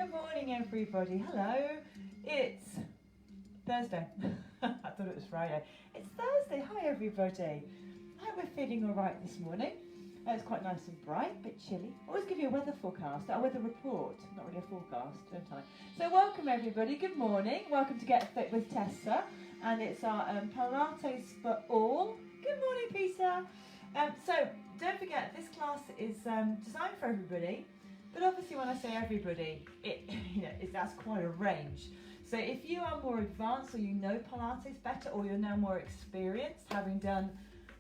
Good morning, everybody. Hello. It's Thursday. I thought it was Friday. It's Thursday. Hi, everybody. I hope we're feeling all right this morning. It's quite nice and bright, a bit chilly. I always give you a weather forecast, a weather report, not really a forecast, don't I? So welcome, everybody. Good morning. Welcome to Get Fit with Tessa. And it's our Pilates for all. Good morning, Peter. So don't forget, this class is designed for everybody. But obviously when I say everybody, that's quite a range. So if you are more advanced or you know Pilates better or you're now more experienced, having done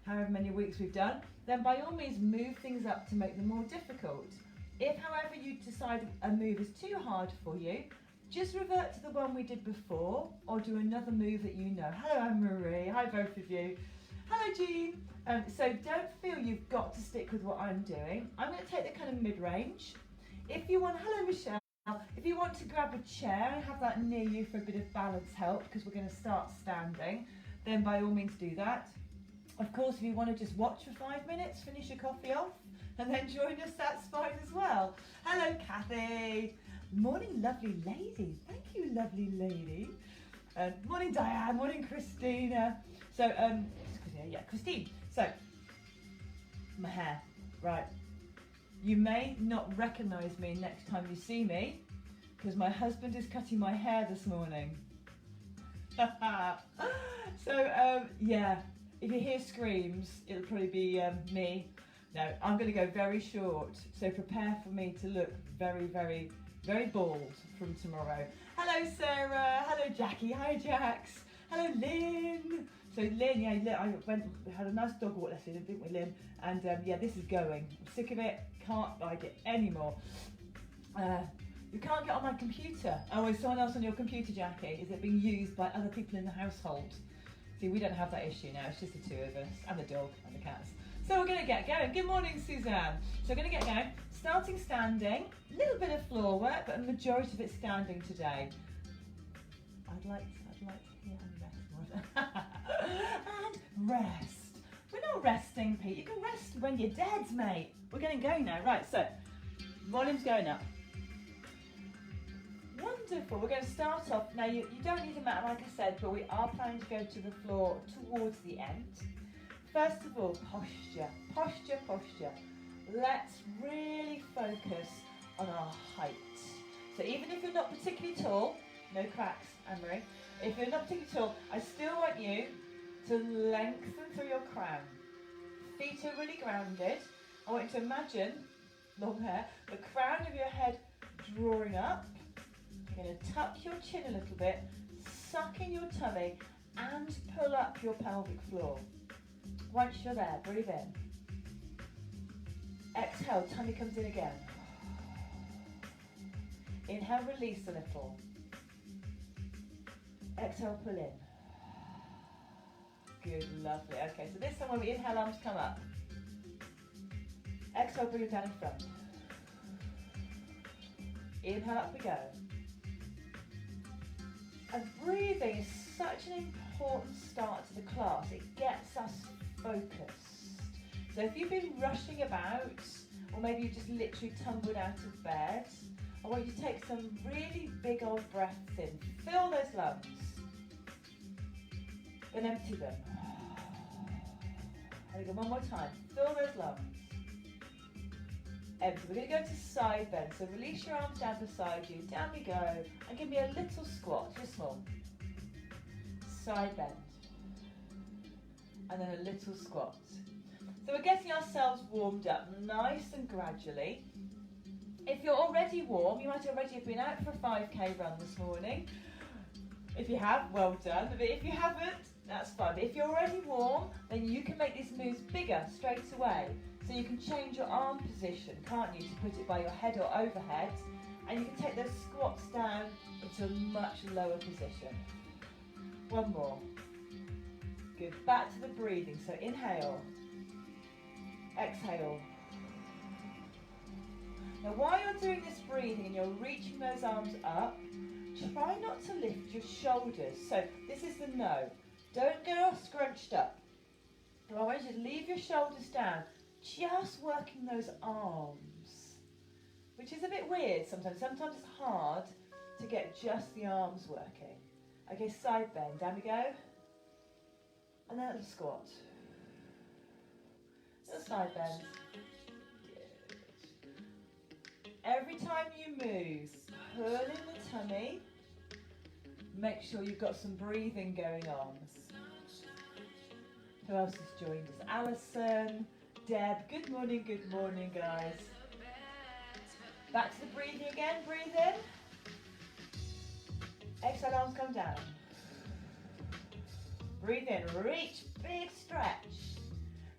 however many weeks we've done, then by all means move things up to make them more difficult. If however you decide a move is too hard for you, just revert to the one we did before or do another move that you know. Hello Anne-Marie, hi both of you. Hello Jean. So don't feel you've got to stick with what I'm doing. I'm going to take the kind of mid-range. If you want, hello Michelle, if you want to grab a chair and have that near you for a bit of balance help, because we're going to start standing, then by all means do that. Of course, if you want to just watch for 5 minutes, finish your coffee off, and then join us, that's fine as well. Hello Kathy. Morning, lovely lady. Thank you, lovely lady. Morning Diane, morning Christina. So, Christine. So, my hair, right. You may not recognise me next time you see me because my husband is cutting my hair this morning. So if you hear screams, it'll probably be me. No, I'm going to go very short, so prepare for me to look very, very, very bald from tomorrow. Hello Sarah, hello Jackie, hi Jax, hello Lynn. So Lynn, I had a nice dog walk lesson, didn't we Lynn? And this is going. I'm sick of it, can't ride it anymore. You can't get on my computer. Oh, is someone else on your computer, Jackie? Is it being used by other people in the household? See, we don't have that issue now, it's just the two of us, and the dog, and the cats. So we're gonna get going. Good morning, Suzanne. So we're gonna get going. Starting standing, a little bit of floor work, but a majority of it standing today. I'd like to hear and rest more. And rest. We're not resting, Pete. You can rest when you're dead, mate. We're going to go now. Right, so volume's going up. Wonderful. We're going to start off. Now, you don't need a mat, like I said, but we are planning to go to the floor towards the end. First of all, posture. Posture, posture. Let's really focus on our height. So even if you're not particularly tall, no cracks, Anne-Marie. If you're not particularly tall, I still want you to lengthen through your crown. Feet are really grounded. I want you to imagine, long hair, the crown of your head drawing up. You're going to tuck your chin a little bit, suck in your tummy, and pull up your pelvic floor. Once you're there, breathe in. Exhale, tummy comes in again. Inhale, release a little. Exhale, pull in. Good, lovely. Okay, so this time when we inhale, arms come up. Exhale, bring it down in front. Inhale, up we go. And breathing is such an important start to the class. It gets us focused. So if you've been rushing about, or maybe you just literally tumbled out of bed, I want you to take some really big old breaths in. Fill those lungs. Then empty them. And we go one more time. Fill those lungs. Empty. We're going to go to side bend. So release your arms down beside you. Down we go. And give me a little squat. Just small. Side bend. And then a little squat. So we're getting ourselves warmed up nice and gradually. If you're already warm, you might already have been out for a 5k run this morning. If you have, well done. But if you haven't, that's fine. But if you're already warm, then you can make these moves bigger straight away. So you can change your arm position, can't you, to put it by your head or overhead. And you can take those squats down into a much lower position. One more. Good. Back to the breathing. So inhale. Exhale. Now while you're doing this breathing and you're reaching those arms up, try not to lift your shoulders. So this is the no. Don't go scrunched up. I want you to leave your shoulders down, just working those arms. which is a bit weird sometimes. Sometimes it's hard to get just the arms working. Okay, side bend, down we go. And then a little squat. Little side bend. Good. Every time you move, pull in the tummy. Make sure you've got some breathing going on. Who else has joined us? Alison, Deb, good morning, guys. Back to the breathing again, breathe in. Exhale, arms come down. Breathe in, reach, big stretch.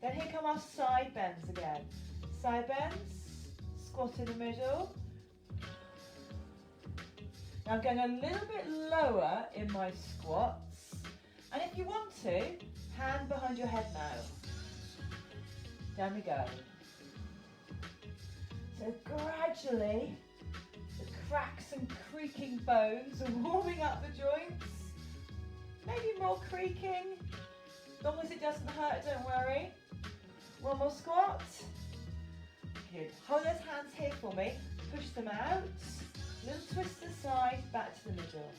Then here come our side bends again. Side bends, squat in the middle. Now I'm going a little bit lower in my squats. And if you want to, hand behind your head now. Down we go. So gradually, the cracks and creaking bones are warming up the joints. Maybe more creaking. As long as it doesn't hurt, don't worry. One more squat. Good. Hold those hands here for me. Push them out. Little twist to the side, back to the middle.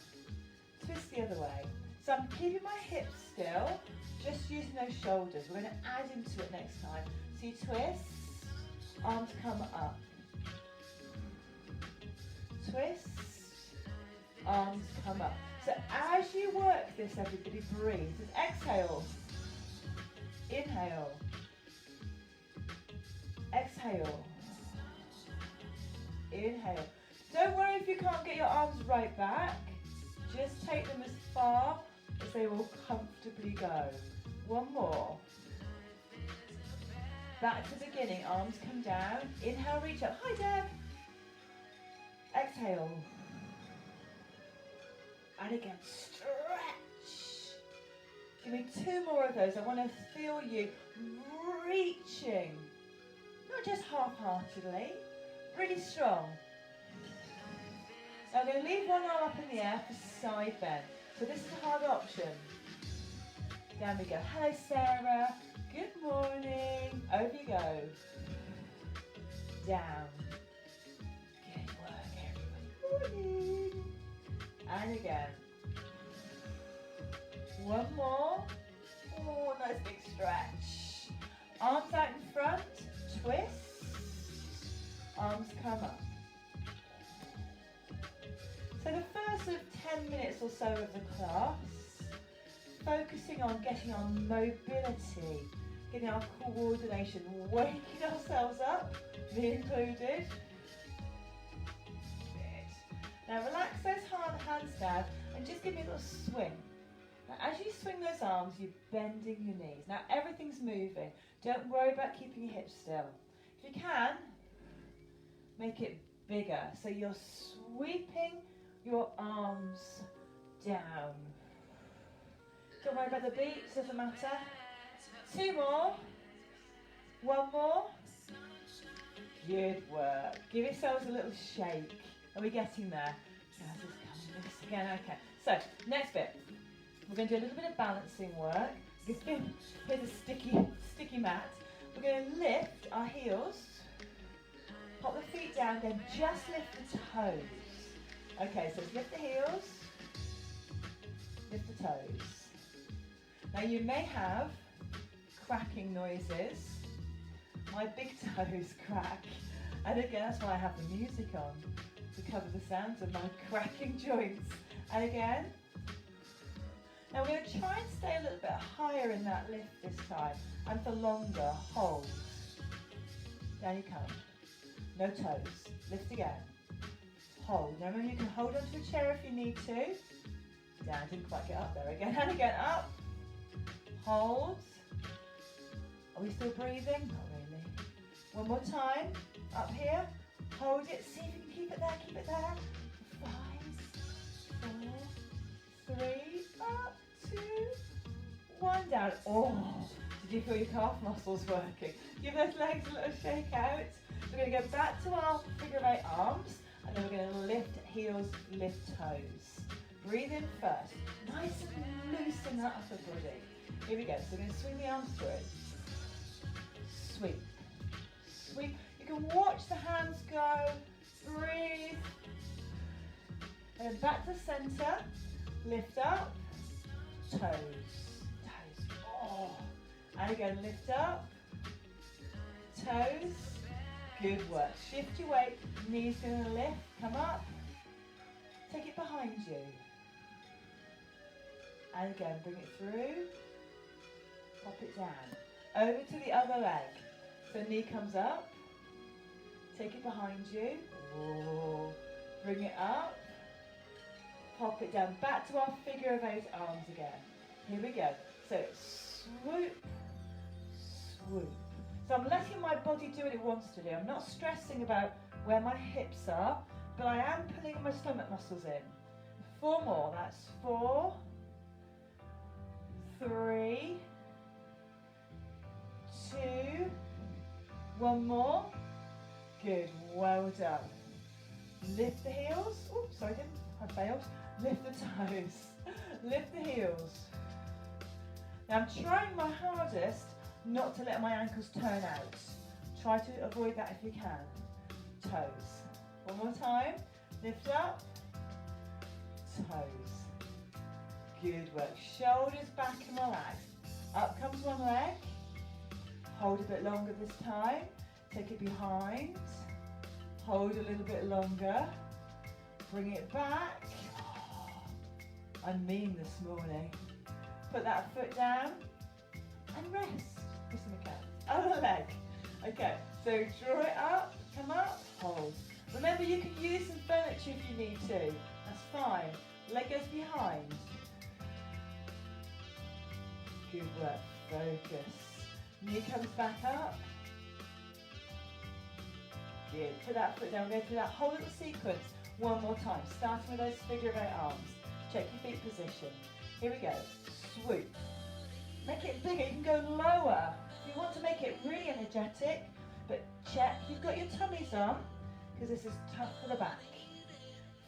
Twist the other way. So I'm keeping my hips still, just using those shoulders. We're going to add into it next time. So you twist, arms come up. Twist, arms come up. So as you work this, everybody breathe. Just exhale. Inhale. Exhale. Inhale. Don't worry if you can't get your arms right back. Just take them as far as they will comfortably go. One more. Back to the beginning. Arms come down. Inhale, reach up. Hi, Deb. Exhale. And again, stretch. Give me 2 more of those. I want to feel you reaching. Not just half-heartedly. Really strong. Now I'm going to leave one arm up in the air for side bend. So this is a hard option. Down we go. Hello, Sarah. Good morning. Over you go. Down. Good work, everybody. Morning. And again. One more. Oh, nice big stretch. Arms out in front. Twist. Arms come up. So the first sort of 10 minutes or so of the class, focusing on getting our mobility, getting our coordination, waking ourselves up, me included. Good. Now relax those hands down and just give me a little swing. Now as you swing those arms, you're bending your knees. Now everything's moving. Don't worry about keeping your hips still. If you can, make it bigger. So you're sweeping your arms down. Don't worry about the beats, doesn't matter. 2 more. 1 more. Good work. Give yourselves a little shake. Are we getting there? Yes, it's coming. This again. Okay. So, next bit. We're going to do a little bit of balancing work. Here's a sticky mat. We're going to lift our heels. Pop the feet down, then just lift the toes. Okay, so let's lift the heels, lift the toes. Now you may have cracking noises. My big toes crack. And again, that's why I have the music on, to cover the sounds of my cracking joints. And again. Now we're going to try and stay a little bit higher in that lift this time. And for longer, hold. Down you come. No toes. Lift again. Hold. Now remember you can hold onto a chair if you need to. Down, didn't quite get up there again. And again, up. Hold. Are we still breathing? Not really. One more time. Up here. Hold it. See if you can keep it there. Keep it there. 5, 4, 3, up, 2, 1, down. Oh, did you feel your calf muscles working? Give those legs a little shake out. We're going to go back to our figure 8 arms. And then we're going to lift heels, lift toes. Breathe in first. Nice and loose in that upper body. Here we go. So we're going to swing the arms through. Sweep. Sweep. You can watch the hands go breathe. And then back to center, lift up, toes, toes, oh. And again, lift up, toes, good work. Shift your weight, knees gonna lift, come up, take it behind you. And again, bring it through, pop it down. Over to the other leg. So knee comes up, take it behind you, oh. Bring it up, pop it down. Back to our figure of 8 arms again. Here we go. So swoop, swoop. So I'm letting my body do what it wants to do. I'm not stressing about where my hips are, but I am pulling my stomach muscles in. 4 more. That's 4, 3, 2, 1 more. Good, well done. Lift the heels. Oh, sorry, I failed. Lift the toes. Lift the heels. Now I'm trying my hardest not to let my ankles turn out. Try to avoid that if you can. Toes. One more time. Lift up. Toes. Good work. Shoulders back and relax. Up comes one leg. Hold a bit longer this time. Take it behind. Hold a little bit longer. Bring it back. I'm mean this morning. Put that foot down and rest. Just in the cat. Other leg. Okay, so draw it up, come up, hold. Remember, you can use some furniture if you need to. That's fine. Leg goes behind. Good work. Focus. Knee comes back up. Good. Put that foot down. Go through that whole little sequence one more time. Starting with those figure of 8 arms. Check your feet position. Here we go. Swoop. Make it bigger. You can go lower. You want to make it really energetic, but check you've got your tummies on, because this is tough for the back.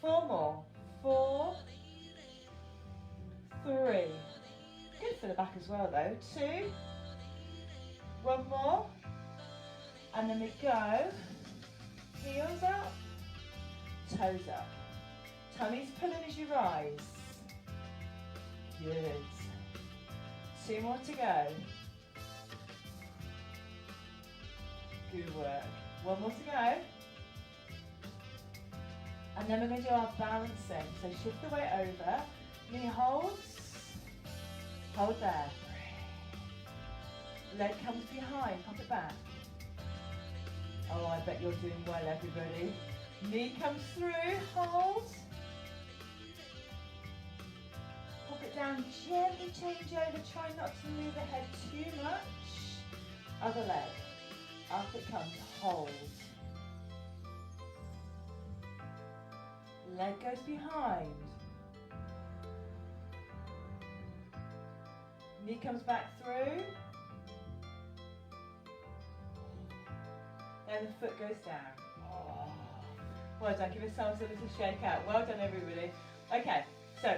4 more. 4, 3. Good for the back as well though. 2. 1 more. And then we go. Heels up. Toes up. Tummies pulling as you rise. Good. 2 more to go. Good work. 1 more to go. And then we're going to do our balancing. So shift the weight over. Knee holds. Hold there. Leg comes behind. Pop it back. Oh, I bet you're doing well, everybody. Knee comes through. Hold. Pop it down. Gently change over. Try not to move the head too much. Other leg. Up it comes. Hold. Leg goes behind. Knee comes back through. Then the foot goes down. Oh. Well done. Give yourselves a little shake out. Well done, everybody. Okay, so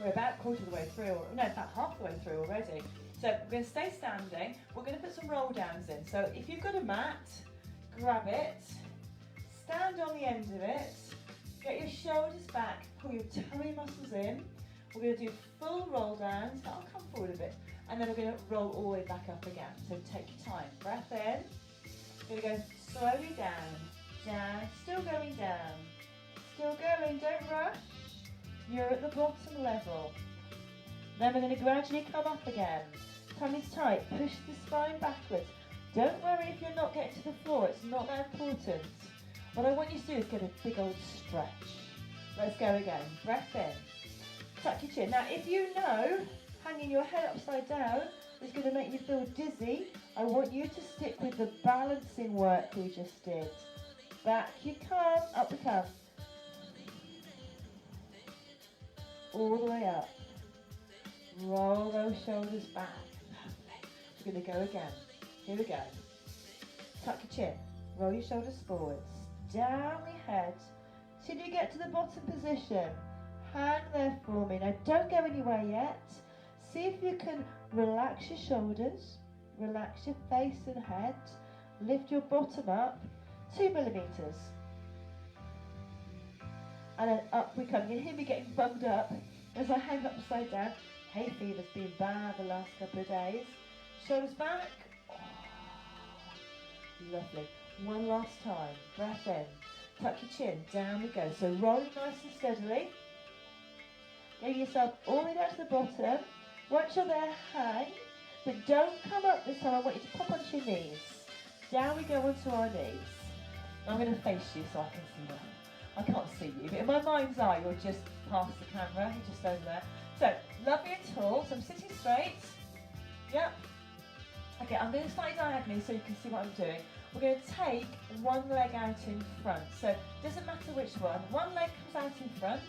we're about a quarter of the way through, no, in fact half the way through already. So we're going to stay standing. We're going to put some roll downs in. So if you've got a mat, grab it, stand on the end of it, get your shoulders back, pull your tummy muscles in. We're going to do full roll downs. I'll come forward a bit. And then we're going to roll all the way back up again. So take your time. Breath in. We're going to go slowly down, down, still going down. Still going, don't rush. You're at the bottom level. Then we're going to gradually come up again. Tummy's tight, push the spine backwards. Don't worry if you're not getting to the floor, it's not that important. What I want you to do is get a big old stretch. Let's go again. Breath in. Tuck your chin. Now if you know hanging your head upside down is going to make you feel dizzy, I want you to stick with the balancing work we just did. Back you come, up we come. All the way up. Roll those shoulders back. Lovely. We're going to go again. Here we go. Tuck your chin. Roll your shoulders forwards. Down the head till you get to the bottom position. Hang there for me. Now don't go anywhere yet. See if you can relax your shoulders. Relax your face and head. Lift your bottom up 2 millimeters. and then up we come. You can hear me getting bunged up as I hang upside down. Hay fever's been bad the last couple of days. Shoulders back. Oh, lovely. One last time. Breath in. Tuck your chin. Down we go. So rolling nice and steadily. Get yourself all the way down to the bottom. Once you're there, hang. But don't come up this time. I want you to pop onto your knees. Down we go onto our knees. I'm going to face you so I can see you. I can't see you, but in my mind's eye, you're just past the camera. You're just over there. So, lovely and tall. So I'm sitting straight. Yep. Okay, I'm going to slightly diagonally so you can see what I'm doing. We're going to take one leg out in front. So, it doesn't matter which one. One leg comes out in front.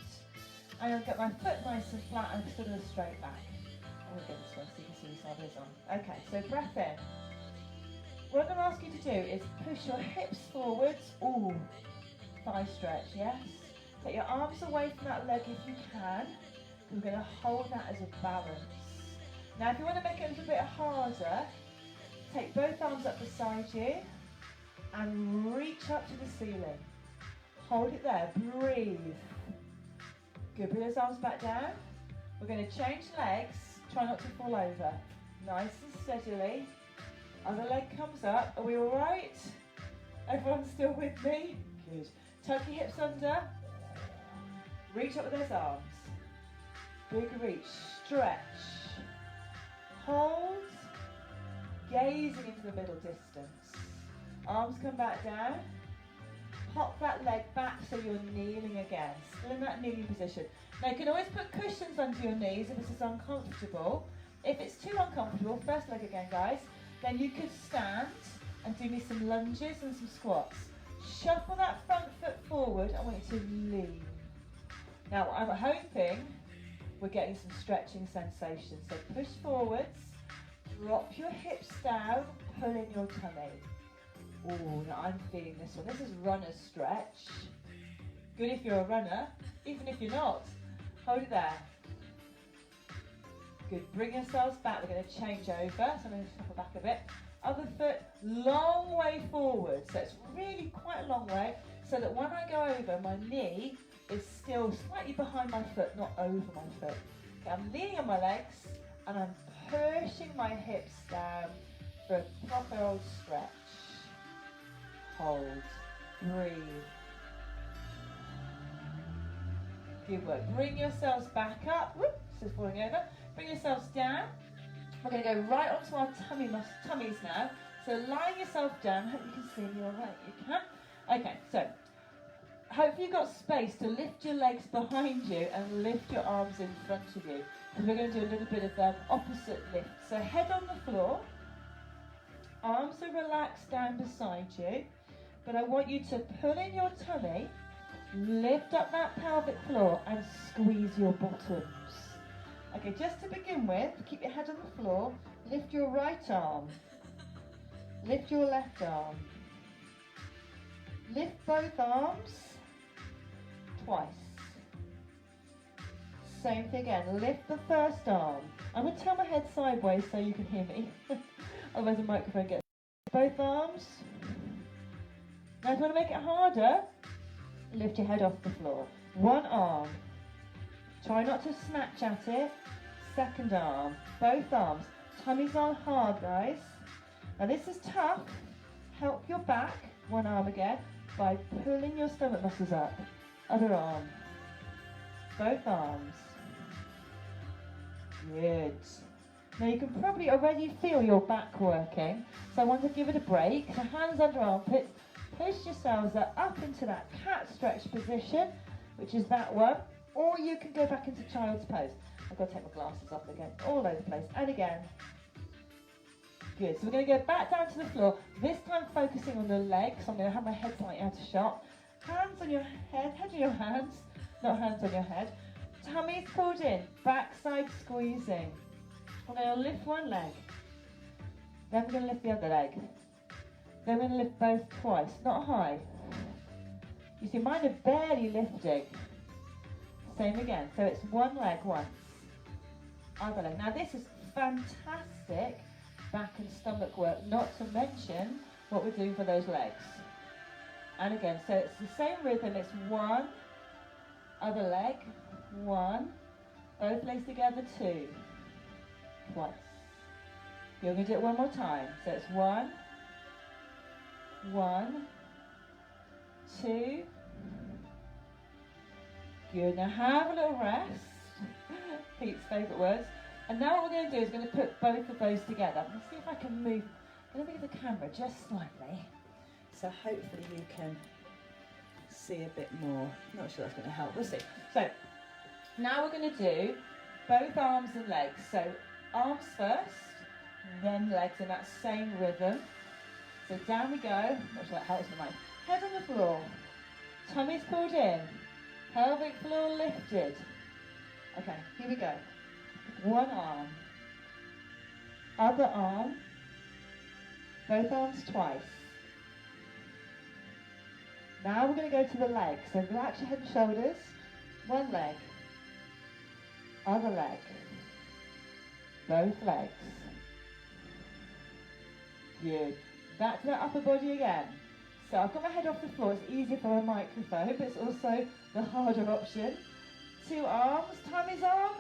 And I'll get my foot nice and flat and sort of straight back. I'm going to go this way so you can see this elbows on. Okay, so breath in. What I'm going to ask you to do is push your hips forwards. Ooh, thigh stretch, yes. Take your arms away from that leg if you can. We're going to hold that as a balance. Now, if you want to make it a little bit harder, take both arms up beside you and reach up to the ceiling. Hold it there. Breathe. Good. Bring those arms back down. We're going to change legs. Try not to fall over. Nice and steadily. Other leg comes up. Are we all right? Everyone's still with me? Good. Tuck your hips under. Reach up with those arms. Big reach. Stretch. Hold. Gazing into the middle distance. Arms come back down. Pop that leg back so you're kneeling again. Still in that kneeling position. Now you can always put cushions under your knees if this is uncomfortable. If it's too uncomfortable, first leg again guys, then you could stand and do me some lunges and some squats. Shuffle that front foot forward. I want you to lean. Now I'm hoping we're getting some stretching sensations. So push forwards, drop your hips down, pull in your tummy. Oh, now I'm feeling this one. This is runner's stretch. Good if you're a runner, even if you're not. Hold it there. Good, bring yourselves back. We're going to change over. So I'm going to shuffle back a bit. Other foot, long way forward. So it's really quite a long way, so that when I go over, my knee is still slightly behind my foot, not over my foot. Okay, I'm leaning on my legs, and I'm pushing my hips down for a proper old stretch. Hold, breathe. Good work. Bring yourselves back up. Whoop, this is falling over. Bring yourselves down. We're going to go right onto our tummies now. So lying yourself down. Hope you can see me all right. You can. Okay, so hopefully you've got space to lift your legs behind you and lift your arms in front of you. Because we're going to do a little bit of opposite lift. So head on the floor. Arms are relaxed down beside you. But I want you to pull in your tummy, lift up that pelvic floor and squeeze your bottoms. Okay, just to begin with, keep your head on the floor, lift your right arm, lift your left arm, lift both arms, twice. Same thing again, lift the first arm. I'm going to turn my head sideways so you can hear me, otherwise the microphone gets both arms. Now if you want to make it harder, lift your head off the floor. One arm. Try not to snatch at it. Second arm. Both arms. Tummies on hard, guys. Now this is tough. Help your back, one arm again, by pulling your stomach muscles up. Other arm. Both arms. Good. Now you can probably already feel your back working, so I want to give it a break. So hands under armpits. Push yourselves up into that cat stretch position, which is that one, or you can go back into child's pose. I've got to take my glasses off again, all over the place, and again. Good, so we're going to go back down to the floor, this time focusing on the legs. So I'm going to have my head slightly out of shot. Hands on your head on your hands, not hands on your head. Tummy's pulled in, backside squeezing. I'm going to lift one leg, then we're going to lift the other leg. Then we're going to lift both twice, not high. You see, mine are barely lifting. Same again. So it's one leg once, other leg. Now this is fantastic back and stomach work, not to mention what we're doing for those legs. And again, so it's the same rhythm. It's 1, Other leg. 1. Both legs together. 2. Twice. You're going to do it one more time. So it's 1, 1, 2. Good. Now have a little rest. Pete's favourite words. And now what we're going to do is going to put both of those together. Let's see if I can move. I'm going to move the camera just slightly. So hopefully you can see a bit more. Not sure that's going to help. We'll see. So now we're going to do both arms and legs. So arms first, then legs in that same rhythm. So down we go. Not sure that helps the mic. Head on the floor. Tummy's pulled in. Pelvic floor lifted. Okay, here we go. One arm. Other arm. Both arms twice. Now we're going to go to the legs. So relax your head and shoulders. One leg. Other leg. Both legs. Good. Back to that upper body again. So I've got my head off the floor. It's easier for a microphone, but it's also the harder option. 2 arms. Tummy's arm.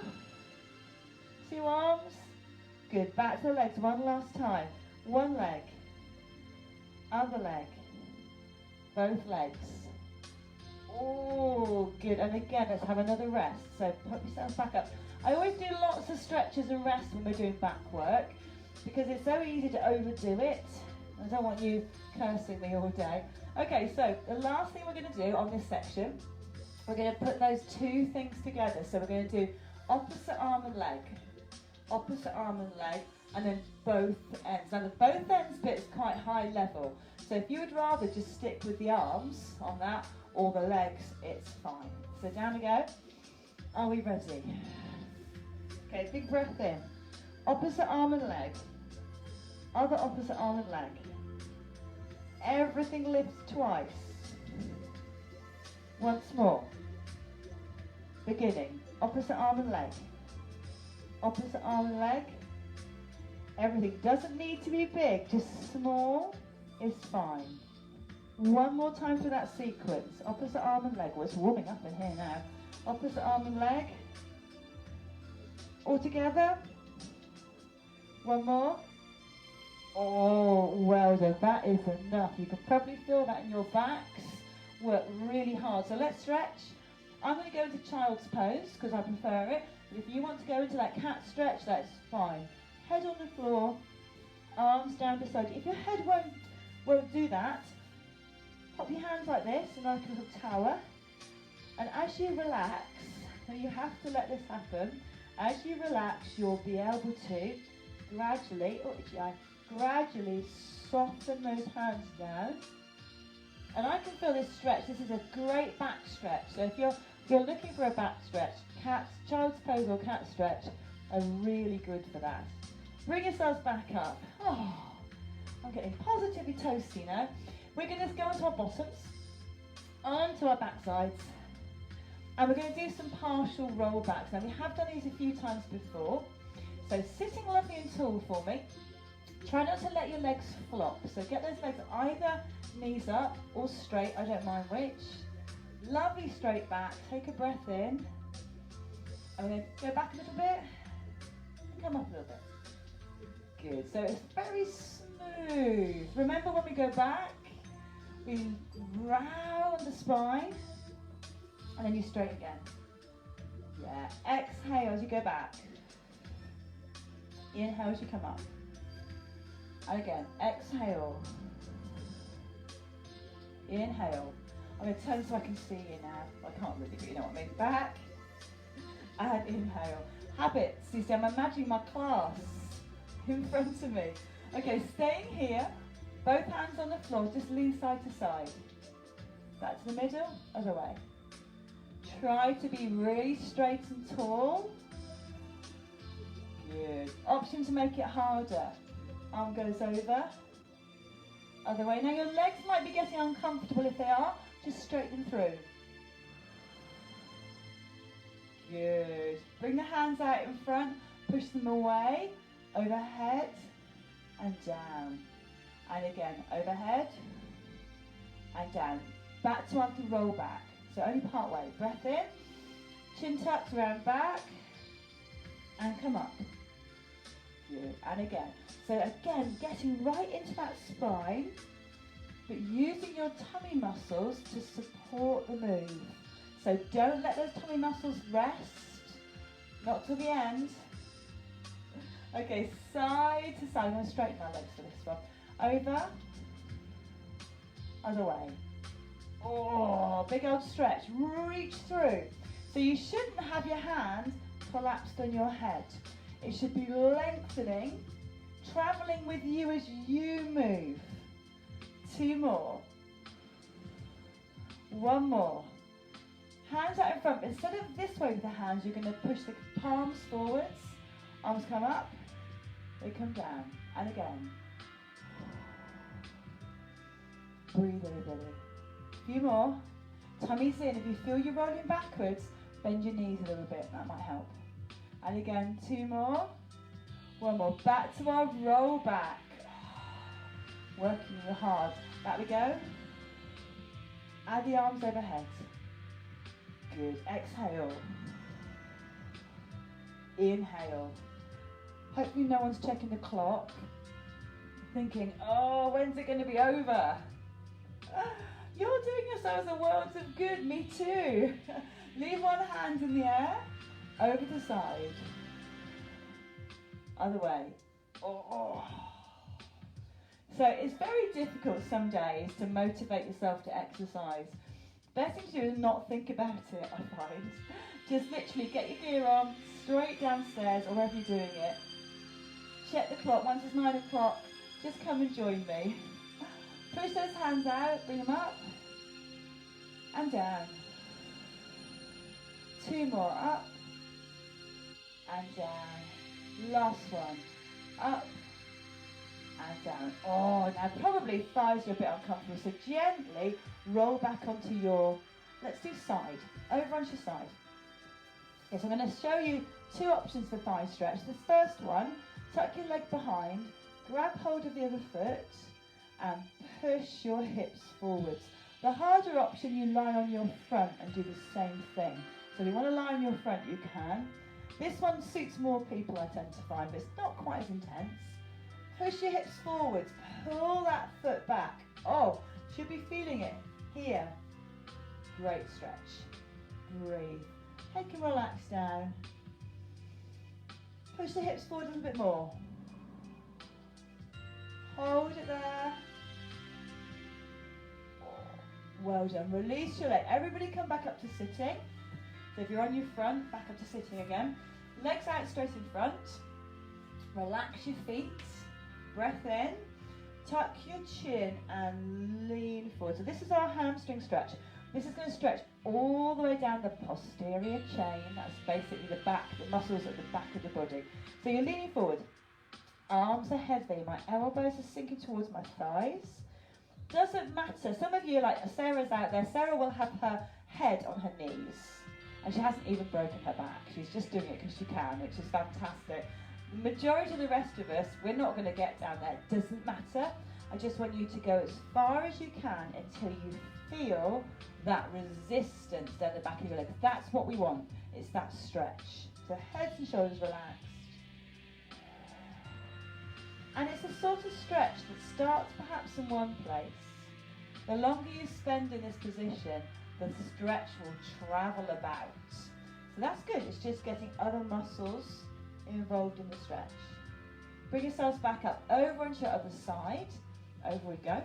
2 arms. Good. Back to the legs one last time. One leg. Other leg. Both legs. Oh, good. And again, let's have another rest. So put yourself back up. I always do lots of stretches and rests when we're doing back work because it's so easy to overdo it. I don't want you cursing me all day. Okay, so the last thing we're going to do on this section, we're going to put those 2 things together. So we're going to do opposite arm and leg, opposite arm and leg, and then both ends. Now the both ends bit is quite high level. So if you would rather just stick with the arms on that or the legs, it's fine. So down we go. Are we ready? Okay, big breath in. Opposite arm and leg. Other opposite arm and leg. Everything lifts twice. Once more. Beginning. Opposite arm and leg. Opposite arm and leg. Everything doesn't need to be big, just small is fine. One more time for that sequence. Opposite arm and leg. Well, it's warming up in here now. Opposite arm and leg. All together. One more. Oh, well done. That is enough. You can probably feel that in your backs. Work really hard. So let's stretch. I'm going to go into child's pose because I prefer it. But if you want to go into that cat stretch, that's fine. Head on the floor, arms down beside you. If your head won't do that, pop your hands like this in like a little tower. And as you relax, now you have to let this happen, as you relax, you'll be able to gradually soften those hands down. And I can feel this stretch. This is a great back stretch. So if you're looking for a back stretch, child's pose or cat stretch are really good for that. Bring yourselves back up. Oh, I'm getting positively toasty now. We're going to go onto our bottoms, onto our back sides, and we're going to do some partial roll backs. Now we have done these a few times before. So sitting lovely and tall for me. Try not to let your legs flop. So get those legs either knees up or straight, I don't mind which. Lovely straight back. Take a breath in. And we're going to go back a little bit and come up a little bit. Good. So it's very smooth. Remember when we go back, we round the spine and then you straight again. Yeah. Exhale as you go back. Inhale as you come up. And again, exhale. Inhale. I'm going to turn so I can see you now. I can't really, but you know what I mean. Back and inhale. Habits. You see, I'm imagining my class in front of me. Okay, staying here. Both hands on the floor. Just lean side to side. Back to the middle. Other way. Try to be really straight and tall. Good. Option to make it harder. Arm goes over. Other way. Now your legs might be getting uncomfortable. If they are, just straighten through. Good. Bring the hands out in front. Push them away. Overhead and down. And again, overhead and down. Back to empty roll back. So only part way. Breath in. Chin tucked around back. And come up. Good. And again. So again, getting right into that spine, but using your tummy muscles to support the move. So don't let those tummy muscles rest. Not till the end. Okay, side to side. I'm going to straighten my legs for this one. Over. Other way. Oh, big old stretch. Reach through. So you shouldn't have your hand collapsed on your head. It should be lengthening, traveling with you as you move. 2 more. 1 more. Hands out in front, but instead of this way with the hands, you're going to push the palms forwards. Arms come up, they come down. And again. Breathe in, belly. A few more. Tummy's in. If you feel you're rolling backwards, bend your knees a little bit. That might help. And again, 2 more. 1 more. Back to our roll back. Working hard. Back we go. Add the arms overhead. Good. Exhale. Inhale. Hopefully no one's checking the clock. Thinking, oh, when's it going to be over? You're doing yourselves a world of good. Me too. Leave one hand in the air. Over the side. Other way. Oh. So it's very difficult some days to motivate yourself to exercise. Best thing to do is not think about it, I find. Just literally get your gear on, straight downstairs or wherever you're doing it. Check the clock. Once it's 9 o'clock, just come and join me. Push those hands out, bring them up and down. 2 more, up and down. Last one, up and down. Oh, now probably thighs are a bit uncomfortable, so gently roll back onto your, let's do side, over onto your side. Yes, I'm going to show you 2 options for thigh stretch. The first one, tuck your leg behind, grab hold of the other foot and push your hips forwards. The harder option, you lie on your front and do the same thing. So if you want to lie on your front, you can. This one suits more people, I tend to find, but it's not quite as intense. Push your hips forwards, pull that foot back. Oh, should be feeling it here. Great stretch. Breathe. Head can relax down. Push the hips forward a little bit more. Hold it there. Well done. Release your leg. Everybody come back up to sitting. So if you're on your front, back up to sitting again. Legs out straight in front. Relax your feet. Breath in. Tuck your chin and lean forward. So this is our hamstring stretch. This is going to stretch all the way down the posterior chain. That's basically the back, the muscles at the back of the body. So you're leaning forward. Arms are heavy. My elbows are sinking towards my thighs. Doesn't matter. Some of you, like Sarah's out there, Sarah will have her head on her knees. And she hasn't even broken her back. She's just doing it because she can, which is fantastic. The majority of the rest of us, we're not going to get down there. It doesn't matter. I just want you to go as far as you can until you feel that resistance down the back of your legs. That's what we want. It's that stretch. So heads and shoulders relaxed. And it's a sort of stretch that starts perhaps in one place. The longer you spend in this position, the stretch will travel about. So that's good. It's just getting other muscles involved in the stretch. Bring yourselves back up over onto your other side. Over we go.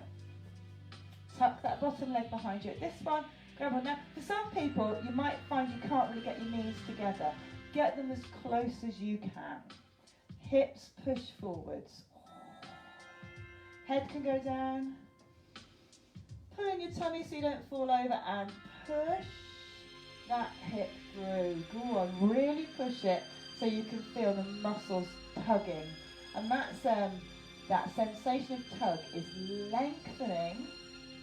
Tuck that bottom leg behind you. At this one, grab on. Now, for some people, you might find you can't really get your knees together. Get them as close as you can. Hips push forwards. Head can go down. Pull in your tummy so you don't fall over and push that hip through. Go on, really push it so you can feel the muscles tugging. And that's that sensation of tug is lengthening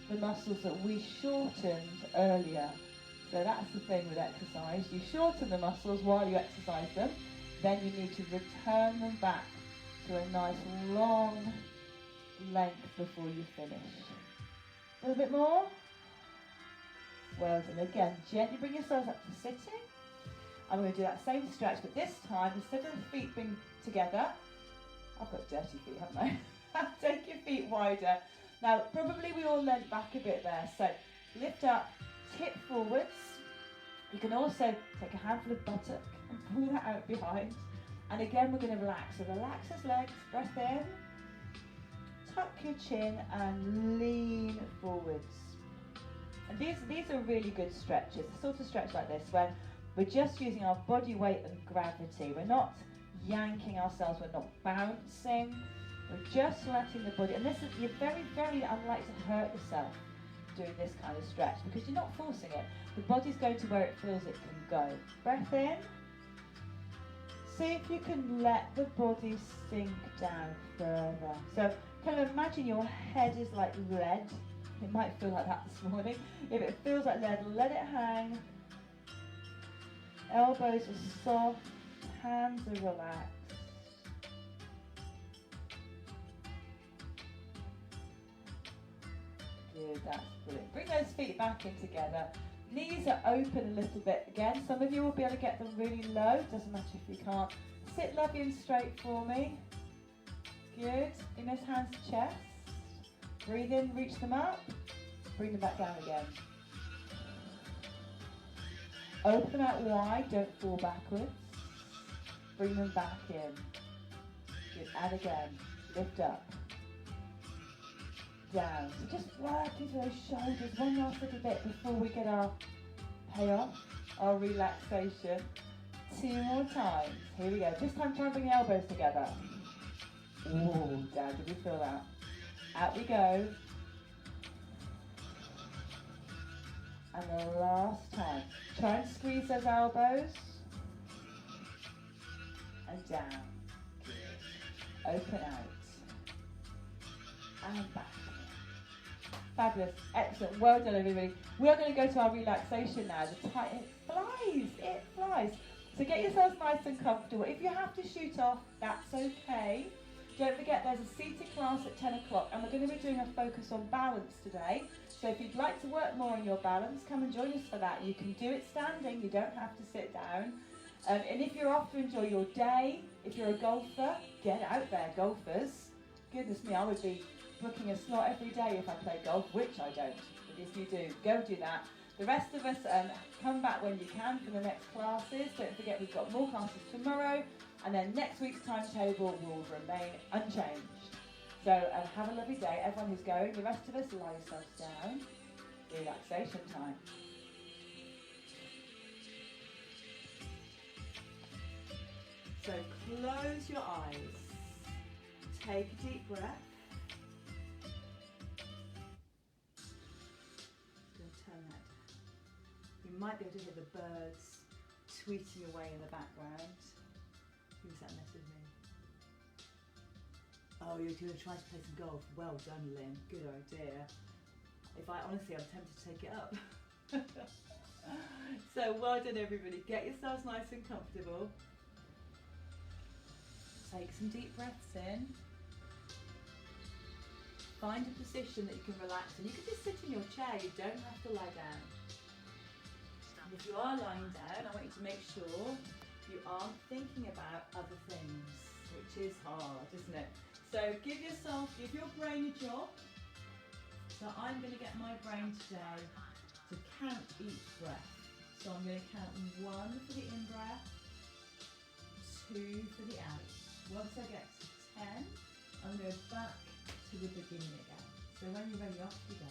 the muscles that we shortened earlier. So that's the thing with exercise. You shorten the muscles while you exercise them, then you need to return them back to a nice long length before you finish. A little bit more. Well done. Again, gently bring yourselves up to sitting. And we're going to do that same stretch, but this time, instead of the feet being together, I've got dirty feet, haven't I? Take your feet wider. Now, probably we all leant back a bit there, so lift up, tip forwards. You can also take a handful of buttock and pull that out behind. And again, we're going to relax. So relax those legs, breath in, tuck your chin and lean forwards. And these are really good stretches, the sort of stretch like this when we're just using our body weight and gravity. We're not yanking ourselves, we're not bouncing, we're just letting the body, and this is, you're very, very unlikely to hurt yourself doing this kind of stretch because you're not forcing it. The body's going to where it feels it can go. Breath in. See if you can let the body sink down further. So kind of imagine your head is like lead. It might feel like that this morning. If it feels like lead, let it hang. Elbows are soft, hands are relaxed. Good, that's brilliant. Bring those feet back in together. Knees are open a little bit again. Some of you will be able to get them really low. Doesn't matter if you can't. Sit lovely and straight for me. Good. Bring those hands to chest. Breathe in, reach them up. Bring them back down again. Open them out wide, don't fall backwards. Bring them back in. Good, and again. Lift up. Down. So just working through those shoulders one last little bit before we get our payoff, our relaxation. 2 more times. Here we go. This time try and bring the elbows together. Ooh, down. Did we feel that? Out we go. And the last time. Try and squeeze those elbows. And down. Good. Open out. And back. Fabulous. Excellent. Well done, everybody. We're going to go to our relaxation now. The time, it flies. It flies. So get yourselves nice and comfortable. If you have to shoot off, that's okay. Don't forget there's a seated class at 10 o'clock and we're going to be doing a focus on balance today. So if you'd like to work more on your balance, come and join us for that. You can do it standing, you don't have to sit down. And if you're off to enjoy your day, if you're a golfer, get out there, golfers. Goodness me, I would be booking a slot every day if I play golf, which I don't. But if you do, go do that. The rest of us, come back when you can for the next classes. Don't forget we've got more classes tomorrow. And then next week's timetable will remain unchanged. So have a lovely day. Everyone who's going, the rest of us, lie yourselves down. Relaxation time. So close your eyes. Take a deep breath. Turn that. You might be able to hear the birds tweeting away in the background. Who's that message me? Oh, you're going to try to play some golf. Well done, Lynn. Good idea. Honestly, I'm tempted to take it up. So well done, everybody. Get yourselves nice and comfortable. Take some deep breaths in. Find a position that you can relax in. You can just sit in your chair. You don't have to lie down. And if you are lying down, I want you to make sure you aren't thinking about other things, which is hard, isn't it? So give your brain a job. So I'm going to get my brain today to count each breath. So I'm going to count 1 for the in-breath, 2 for the out. Once I get to 10, I'm going to go back to the beginning again. So when you're ready, off you go.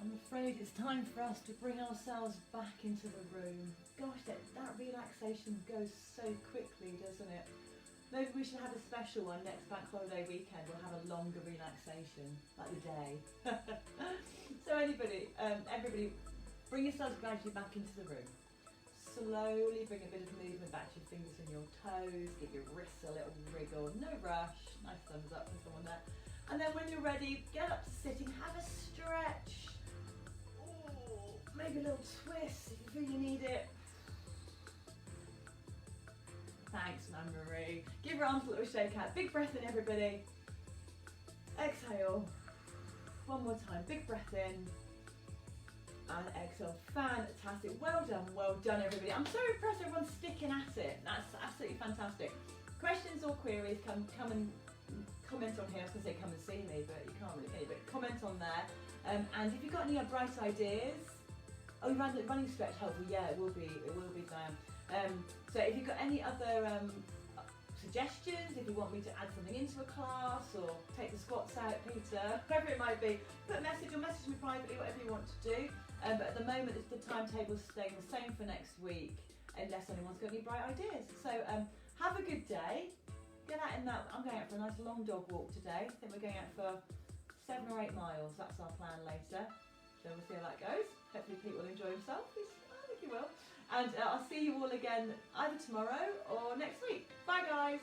I'm afraid it's time for us to bring ourselves back into the room. Gosh, that relaxation goes so quickly, doesn't it? Maybe we should have a special one next bank holiday weekend. We'll have a longer relaxation, like the day. So everybody, bring yourselves gradually back into the room. Slowly bring a bit of movement back to your fingers and your toes. Give your wrists a little wriggle. No rush. Nice thumbs up for someone there. And then when you're ready, get up to sitting. Have a stretch. Ooh, maybe a little twist if you feel you need it. Thanks, Anne-Marie. Give your arms a little shake out. Big breath in, everybody. Exhale. One more time. Big breath in. And exhale. Fantastic. Well done, everybody. I'm so impressed everyone's sticking at it. That's absolutely fantastic. Questions or queries, come and comment on here. I was going to say come and see me, but you can't really, can you? But comment on there. And if you've got any bright ideas, running stretch helpful. Yeah, it will be, Diane. So if you've got any other suggestions, if you want me to add something into a class or take the squats out, Peter, whatever it might be, put a message or message me privately, whatever you want to do. But at the moment, the timetable's staying the same for next week, unless anyone's got any bright ideas. So have a good day. Get out in that. I'm going out for a nice long dog walk today. I think we're going out for 7 or 8 miles. That's our plan later. So we'll see how that goes. Hopefully Pete will enjoy himself. I think he will. And I'll see you all again either tomorrow or next week. Bye guys.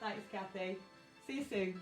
Thanks Kathy. See you soon.